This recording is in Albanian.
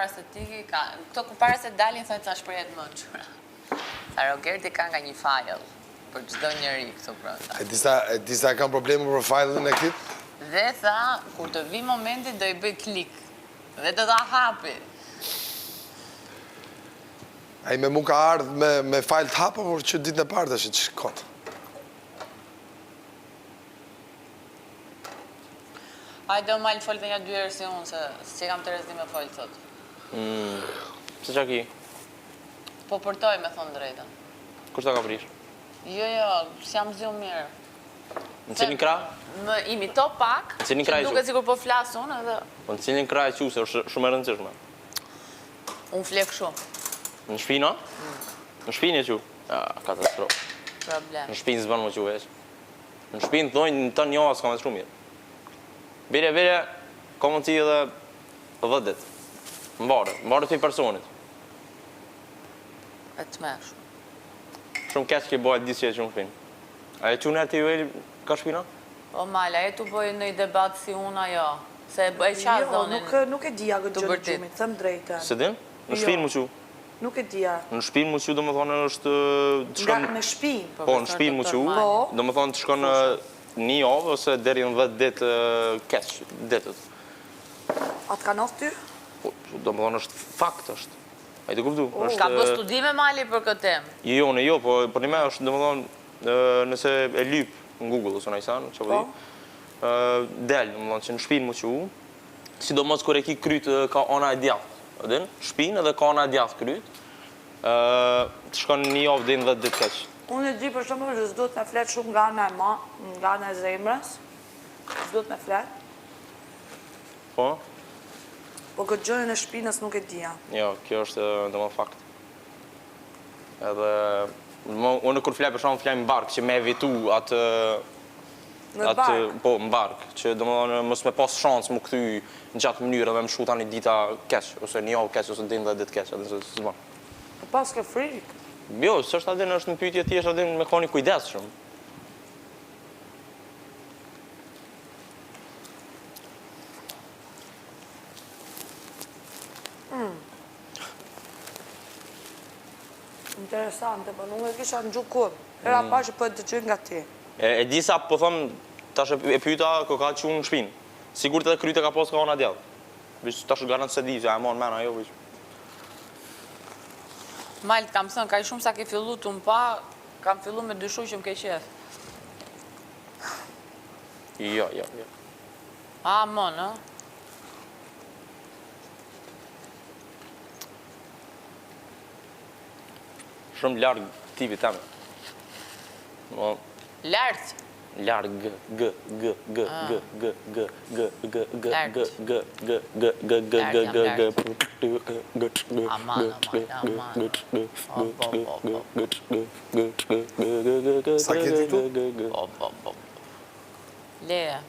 para se ti ka, këto para se dalin thojnë sa shprehjet më çura. Sa Rogerti ka nga një file për çdo njeri këtu brenda. Disa kanë probleme për file-in e kit? Dhe tha, kur të vi momenti do i bëj klik. Dhe do ta hapi. Ai me mu ka ardhë me file të hapa, por që ditën e parë tash që kot. Hajde o malë folë dhe një 2 herë si unë, se si kam të rëzdi me folë sot. Se qa ki? Po përtoj me thonë drejtën. Kush ta ka prish? Jo, s'jam zju mirë. Në cilin krah? Më imito pak, Në cilin që krah duke sikur po flasë unë edhe... Po në cilin krah e quse, është shumë e rëndësishme. Unë flek shumë. Në shpina? Në shpinë e qu? Ja, katastrofë. Problem. Në shpinë zbanë më qu veç. Në shpinë thojnë në të njoha s'ka me shumë mirë. Bire, ka mundësi edhe 10 dit. Mbarë të i personit. E të mesh. Shumë keq që i bëjt disë që e që në shpinë. A e që nërë të ju e ka shpina? O Mala, e tu bëjë në i debat si unë ajo. Se e qa zonin... Nuk e dija këtë gjë në gjumit, thëm drejta. Se din? Në shpinë më qu. Nuk e dija. Në shpinë më qu do më thonë është... Në shpinë? Po, në shpinë më qu. Do më thonë të shkon një javë ose deri në 10 ditë keq, ditët. A të ka nëth ty? Po, do më thonë është fakt është. A i të kuptu? Ka po studime Mali për këtë temë? Jo, po për një me është, do më thonë, nëse e lyp në Google ose në Ajsan, që po di, del, do më thonë që në shpinë më që sidomos kër e ki krytë ka ona e djathë, shpinë edhe ka ona e djathë krytë, të shkon një javë dhe në 10 ditë keq. Unë e di për shumë që s'do të me fletë shumë nga ana e zemrës, s'do të me fletë. Po? Po këtë gjënën e shpinës nuk e dija. Jo, kjo është dhe më fakt. Edhe, unë kur fletë për shumë fletë më barkë, që me evitu atë... Në barkë? Po, më barkë, që dhe më mos me pas shansë më këthy në gjatë mënyrë dhe më shuta një dita keq, ose një javë keq, ose din dhe ditë keq, edhe se s'ban. Po pas ke frikë? Jo, së është adin është në pyetje ti është adin me ka një kujdes shumë. Interesante, po nuk e kisha në gjukur. Era pa që për të gjë nga ti. E disa, po thëmë, tash e pyta ko ka që unë në shpinë. Sigur të dhe kryte ka posë ka ona djallë. Vishë tash garantë se di, që e monë mena, jo, vishë. Malë, kam thënë, ka i shumë sa ke fillu të më pa, kam fillu me dyshu që më ke qef. Jo. A, mon, a? Shumë largë tipi teme. Lartë? Largë, Sa ke ditu? Leja.